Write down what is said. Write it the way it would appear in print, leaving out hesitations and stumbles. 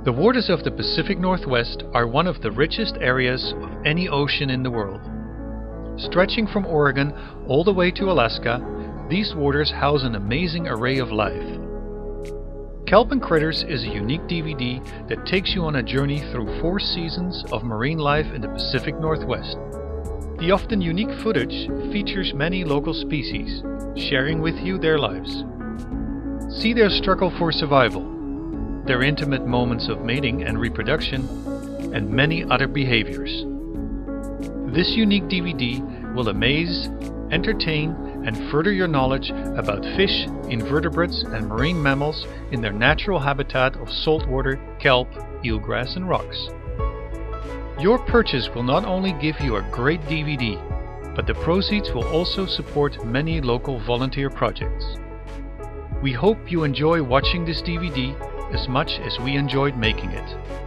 The waters of the Pacific Northwest are one of the richest areas of any ocean in the world. Stretching from Oregon all the way to Alaska, these waters house an amazing array of life. Kelp and Critters is a unique DVD that takes you on a journey through 4 seasons of marine life in the Pacific Northwest. The often unique footage features many local species, sharing with you their lives. See their struggle for survival, their intimate moments of mating and reproduction, and many other behaviors. This unique DVD will amaze, entertain, and further your knowledge about fish, invertebrates, and marine mammals in their natural habitat of saltwater, kelp, eelgrass, and rocks. Your purchase will not only give you a great DVD, but the proceeds will also support many local volunteer projects. We hope you enjoy watching this DVD as much as we enjoyed making it.